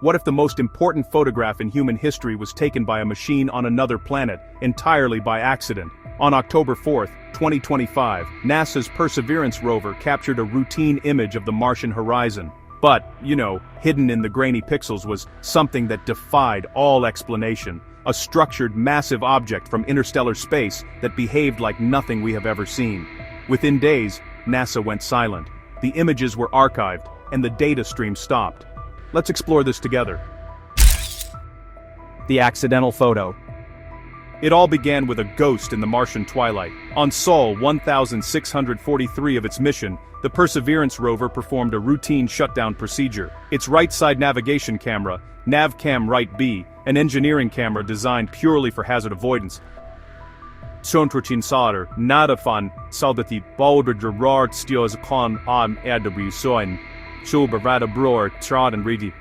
What if the most important photograph in human history was taken by a machine on another planet, entirely by accident? On October 4, 2025, NASA's Perseverance Rover captured a routine image of the Martian horizon. But, hidden in the grainy pixels was something that defied all explanation. A structured, massive object from interstellar space that behaved like nothing we have ever seen. Within days, NASA went silent. The images were archived, and the data stream stopped. Let's explore this together. The accidental photo. It all began with a ghost in the Martian twilight. On Sol 1643 of its mission, the Perseverance Rover performed a routine shutdown procedure. Its right-side navigation camera, NavCam Right B, an engineering camera designed purely for hazard avoidance, nada van soldat bouwderaard stios kon aan RWSoin, Schulbervada Broer Traden Redi.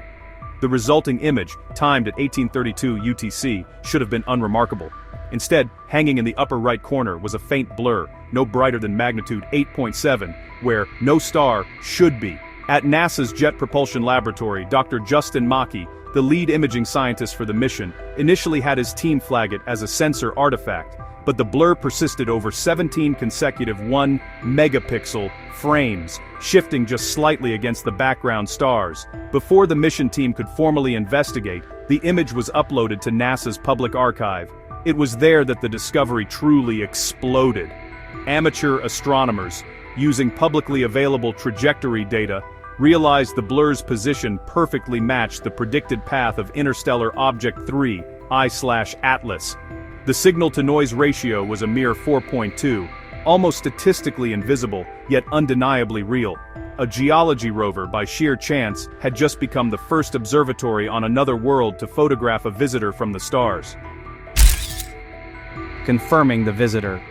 The resulting image, timed at 1832 UTC, should have been unremarkable. Instead, hanging in the upper right corner was a faint blur, no brighter than magnitude 8.7, where no star should be. At NASA's Jet Propulsion Laboratory, Dr. Justin Mackey, the lead imaging scientist for the mission, initially had his team flag it as a sensor artifact, but the blur persisted over 17 consecutive 1-megapixel frames, shifting just slightly against the background stars. Before the mission team could formally investigate, the image was uploaded to NASA's public archive. It was there that the discovery truly exploded. Amateur astronomers, using publicly available trajectory data, realized the blur's position perfectly matched the predicted path of interstellar object 3, I/Atlas. The signal-to-noise ratio was a mere 4.2, almost statistically invisible, yet undeniably real. A geology rover, by sheer chance, had just become the first observatory on another world to photograph a visitor from the stars. Confirming the visitor.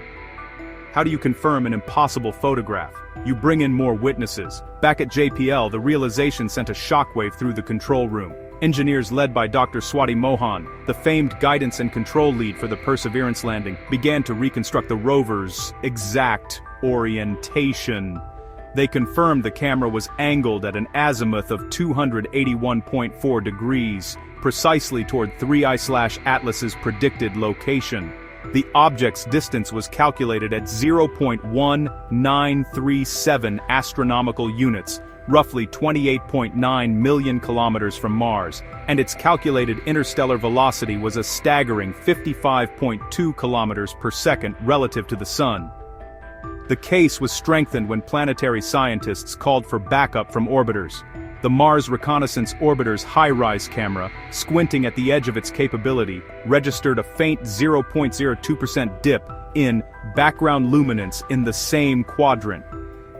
How do you confirm an impossible photograph? You bring in more witnesses. Back at JPL, the realization sent a shockwave through the control room. Engineers led by Dr. Swati Mohan, the famed guidance and control lead for the Perseverance landing, began to reconstruct the rover's exact orientation. They confirmed the camera was angled at an azimuth of 281.4 degrees, precisely toward 3I/Atlas's predicted location. The object's distance was calculated at 0.1937 astronomical units, roughly 28.9 million kilometers from Mars, and its calculated interstellar velocity was a staggering 55.2 kilometers per second relative to the Sun. The case was strengthened when planetary scientists called for backup from orbiters. The Mars Reconnaissance Orbiter's HiRISE camera, squinting at the edge of its capability, registered a faint 0.02% dip in background luminance in the same quadrant.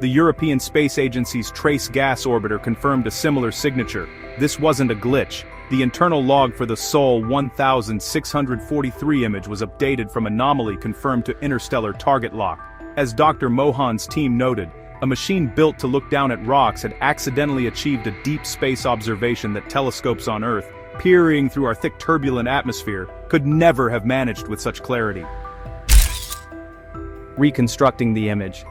The European Space Agency's Trace Gas Orbiter confirmed a similar signature. This wasn't a glitch. The internal log for the Sol 1643 image was updated from anomaly confirmed to interstellar target lock. As Dr. Mohan's team noted, a machine built to look down at rocks had accidentally achieved a deep space observation that telescopes on Earth, peering through our thick turbulent atmosphere, could never have managed with such clarity. Reconstructing the image.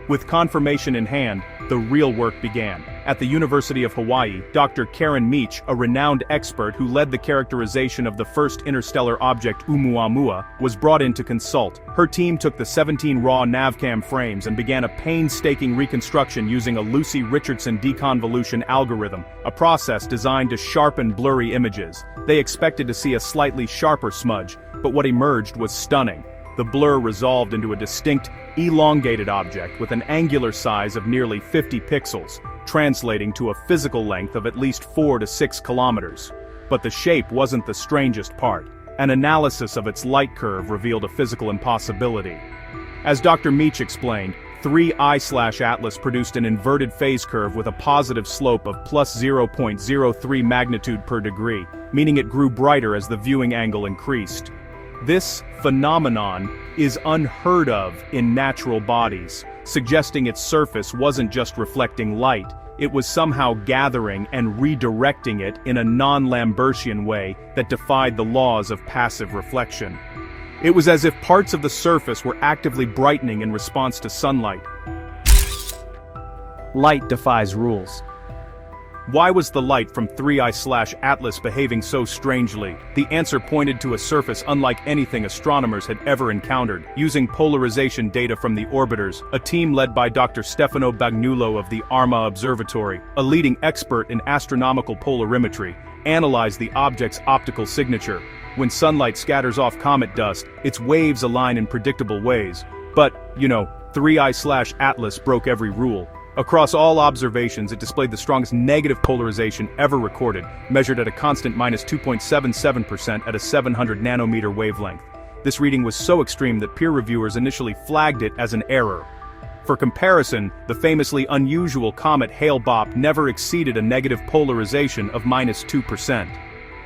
With confirmation in hand, the real work began. At the University of Hawaii, Dr. Karen Meach, a renowned expert who led the characterization of the first interstellar object Oumuamua, was brought in to consult. Her team took the 17 raw NavCam frames and began a painstaking reconstruction using a Lucy-Richardson deconvolution algorithm, a process designed to sharpen blurry images. They expected to see a slightly sharper smudge, but what emerged was stunning. The blur resolved into a distinct, elongated object with an angular size of nearly 50 pixels, translating to a physical length of at least 4 to 6 kilometers. But the shape wasn't the strangest part. An analysis of its light curve revealed a physical impossibility. As Dr. Meach explained, 3I/Atlas produced an inverted phase curve with a positive slope of plus 0.03 magnitude per degree, meaning it grew brighter as the viewing angle increased. This phenomenon is unheard of in natural bodies, suggesting its surface wasn't just reflecting light, it was somehow gathering and redirecting it in a non-Lambertian way that defied the laws of passive reflection. It was as if parts of the surface were actively brightening in response to sunlight. Light defies rules. Why was the light from 3I/Atlas behaving so strangely? The answer pointed to a surface unlike anything astronomers had ever encountered. Using polarization data from the orbiters, a team led by Dr. Stefano Bagnullo of the ARMA Observatory, a leading expert in astronomical polarimetry, analyzed the object's optical signature. When sunlight scatters off comet dust, its waves align in predictable ways. But, 3I/Atlas broke every rule. Across all observations, it displayed the strongest negative polarization ever recorded, measured at a constant -2.77% at a 700 nanometer wavelength. This reading was so extreme that peer reviewers initially flagged it as an error. For comparison, the famously unusual comet Hale-Bopp never exceeded a negative polarization of -2%.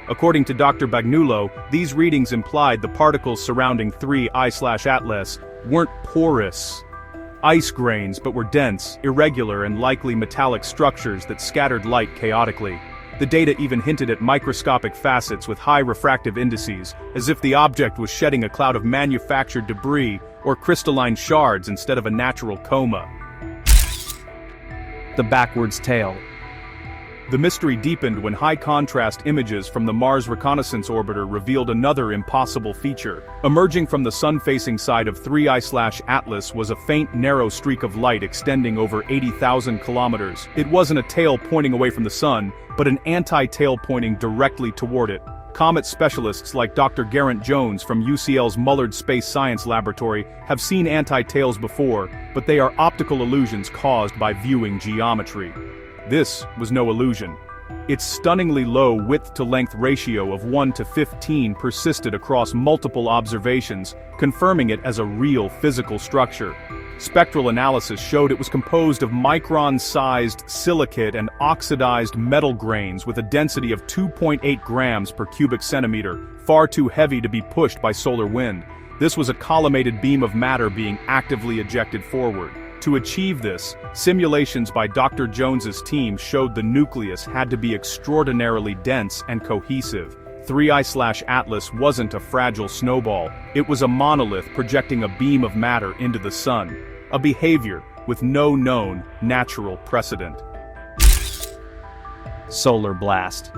According to Dr. Bagnullo, these readings implied the particles surrounding 3I/Atlas weren't porous ice grains but were dense, irregular and likely metallic structures that scattered light chaotically. The data even hinted at microscopic facets with high refractive indices, as if the object was shedding a cloud of manufactured debris or crystalline shards instead of a natural coma. The backwards tail. The mystery deepened when high-contrast images from the Mars Reconnaissance Orbiter revealed another impossible feature. Emerging from the sun-facing side of 3I/Atlas was a faint, narrow streak of light extending over 80,000 kilometers. It wasn't a tail pointing away from the sun, but an anti-tail pointing directly toward it. Comet specialists like Dr. Geraint Jones from UCL's Mullard Space Science Laboratory have seen anti-tails before, but they are optical illusions caused by viewing geometry. This was no illusion. Its stunningly low width-to-length ratio of 1:15 persisted across multiple observations, confirming it as a real physical structure. Spectral analysis showed it was composed of micron-sized silicate and oxidized metal grains with a density of 2.8 grams per cubic centimeter, far too heavy to be pushed by solar wind. This was a collimated beam of matter being actively ejected forward. To achieve this, simulations by Dr. Jones's team showed the nucleus had to be extraordinarily dense and cohesive. 3I/Atlas wasn't a fragile snowball, it was a monolith projecting a beam of matter into the sun. A behavior with no known natural precedent. Solar blast.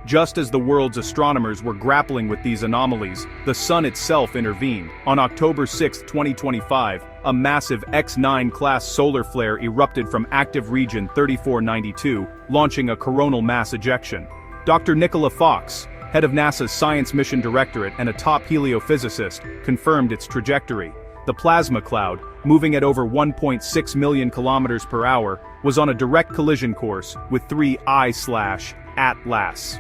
Just as the world's astronomers were grappling with these anomalies, the sun itself intervened. On October 6, 2025, a massive X9-class solar flare erupted from active region 3492, launching a coronal mass ejection. Dr. Nicola Fox, head of NASA's Science Mission Directorate and a top heliophysicist, confirmed its trajectory. The plasma cloud, moving at over 1.6 million kilometers per hour, was on a direct collision course with 3I/Atlas.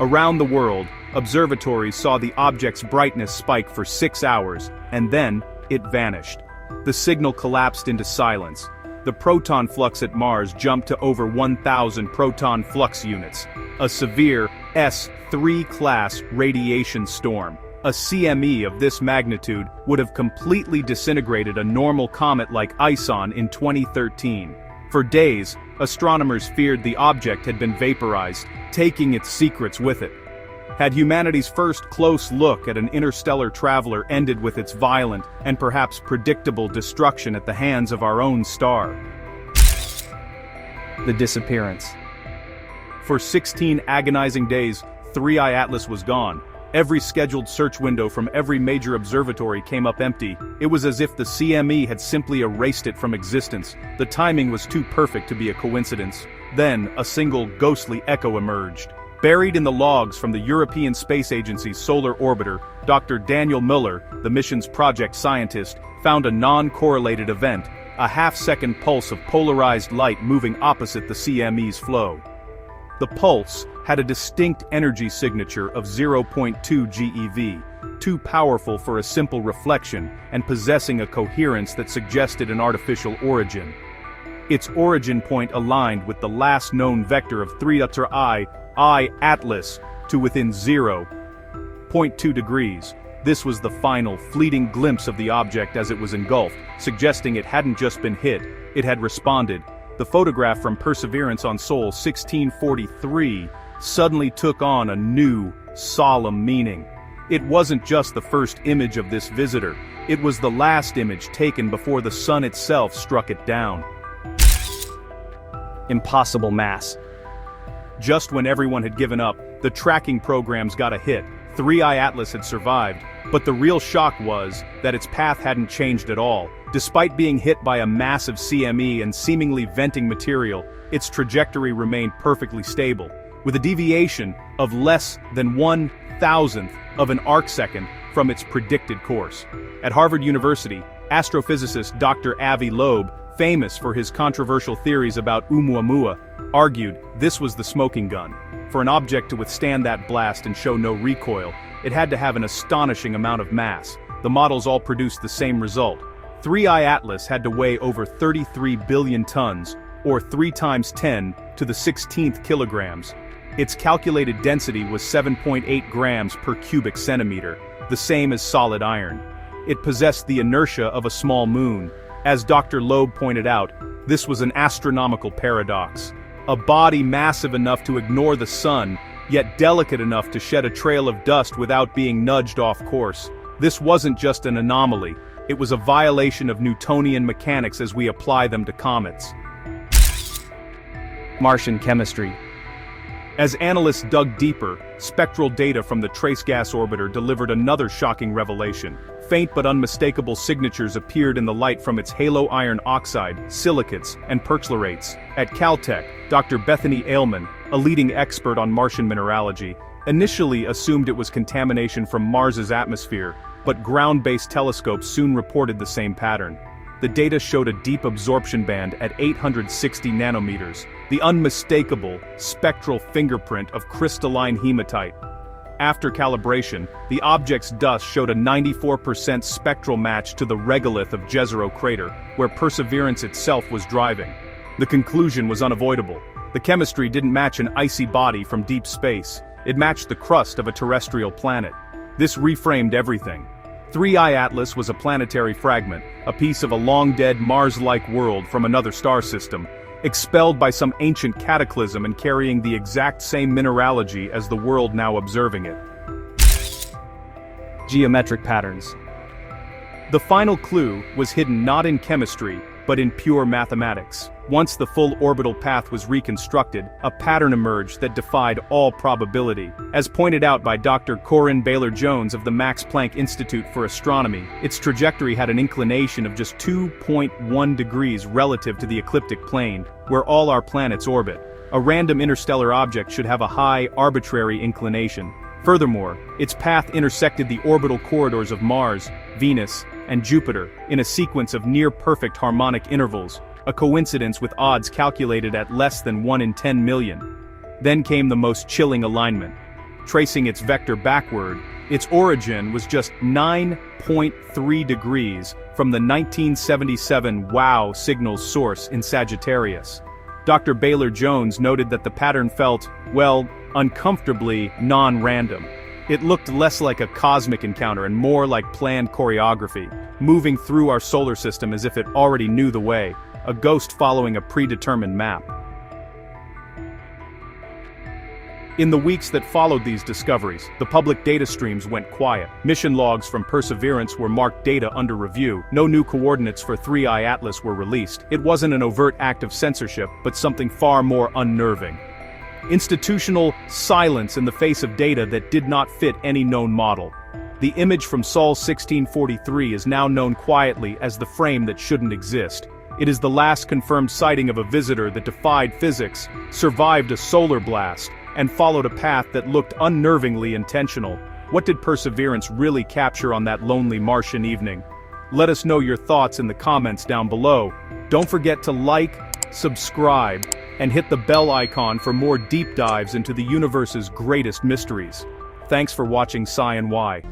Around the world, observatories saw the object's brightness spike for 6 hours, and then, it vanished. The signal collapsed into silence. The proton flux at Mars jumped to over 1,000 proton flux units, a severe S3 class radiation storm. A CME of this magnitude would have completely disintegrated a normal comet like Ison in 2013. For days, astronomers feared the object had been vaporized, taking its secrets with it. Had humanity's first close look at an interstellar traveler ended with its violent and perhaps predictable destruction at the hands of our own star? The disappearance. For 16 agonizing days, 3I/Atlas was gone. Every scheduled search window from every major observatory came up empty. It was as if the CME had simply erased it from existence. The timing was too perfect to be a coincidence. Then, a single ghostly echo emerged. Buried in the logs from the European Space Agency's solar orbiter, Dr. Daniel Müller, the mission's project scientist, found a non-correlated event, a half-second pulse of polarized light moving opposite the CME's flow. The pulse had a distinct energy signature of 0.2 GeV, too powerful for a simple reflection and possessing a coherence that suggested an artificial origin. Its origin point aligned with the last known vector of 3I/Atlas to within 0.2 degrees. This was the final, fleeting glimpse of the object as it was engulfed, suggesting it hadn't just been hit, it had responded. The photograph from Perseverance on Sol 1643 suddenly took on a new, solemn meaning. It wasn't just the first image of this visitor, it was the last image taken before the sun itself struck it down. Impossible mass. Just when everyone had given up, the tracking programs got a hit. 3i Atlas had survived, but the real shock was that its path hadn't changed at all. Despite being hit by a massive CME and seemingly venting material, its trajectory remained perfectly stable, with a deviation of less than 1/1000th of an arcsecond from its predicted course. At Harvard University, astrophysicist Dr. Avi Loeb, famous for his controversial theories about Oumuamua, argued this was the smoking gun. For an object to withstand that blast and show no recoil, it had to have an astonishing amount of mass. The models all produced the same result. 3i Atlas had to weigh over 33 billion tons, or 3 times 10 to the 16th kilograms. Its calculated density was 7.8 grams per cubic centimeter, the same as solid iron. It possessed the inertia of a small moon. As Dr. Loeb pointed out, this was an astronomical paradox. A body massive enough to ignore the sun, yet delicate enough to shed a trail of dust without being nudged off course. This wasn't just an anomaly, it was a violation of Newtonian mechanics as we apply them to comets. Martian chemistry. As analysts dug deeper, spectral data from the trace gas orbiter delivered another shocking revelation. Faint but unmistakable signatures appeared in the light from its halo iron oxide, silicates, and perchlorates. At Caltech, Dr. Bethany Ailman, a leading expert on Martian mineralogy, initially assumed it was contamination from Mars's atmosphere, but ground-based telescopes soon reported the same pattern. The data showed a deep absorption band at 860 nanometers, the unmistakable, spectral fingerprint of crystalline hematite. After calibration, the object's dust showed a 94% spectral match to the regolith of Jezero crater, where Perseverance itself was driving. The conclusion was unavoidable. The chemistry didn't match an icy body from deep space, it matched the crust of a terrestrial planet. This reframed everything. 3i Atlas was a planetary fragment, a piece of a long-dead Mars-like world from another star system, expelled by some ancient cataclysm and carrying the exact same mineralogy as the world now observing it. Geometric patterns. The final clue was hidden not in chemistry, but in pure mathematics. Once the full orbital path was reconstructed, a pattern emerged that defied all probability. As pointed out by Dr. Corinne Baylor-Jones of the Max Planck Institute for Astronomy, its trajectory had an inclination of just 2.1 degrees relative to the ecliptic plane, where all our planets orbit. A random interstellar object should have a high, arbitrary inclination. Furthermore, its path intersected the orbital corridors of Mars, Venus, and Jupiter in a sequence of near-perfect harmonic intervals, a coincidence with odds calculated at less than 1 in 10 million. Then came the most chilling alignment. Tracing its vector backward, its origin was just 9.3 degrees from the 1977 WOW signal's source in Sagittarius. Dr. Baylor-Jones noted that the pattern felt, well, uncomfortably non-random. It looked less like a cosmic encounter and more like planned choreography, moving through our solar system as if it already knew the way, a ghost following a predetermined map. In the weeks that followed these discoveries, the public data streams went quiet. Mission logs from Perseverance were marked data under review. No new coordinates for 3i Atlas were released. It wasn't an overt act of censorship, but something far more unnerving. Institutional silence in the face of data that did not fit any known model. The image from Sol 1643 is now known quietly as the frame that shouldn't exist. It is the last confirmed sighting of a visitor that defied physics, survived a solar blast, and followed a path that looked unnervingly intentional. What did Perseverance really capture on that lonely Martian evening? Let us know your thoughts in the comments down below. Don't forget to like, subscribe, and hit the bell icon for more deep dives into the universe's greatest mysteries. Thanks for watching Sci and Why.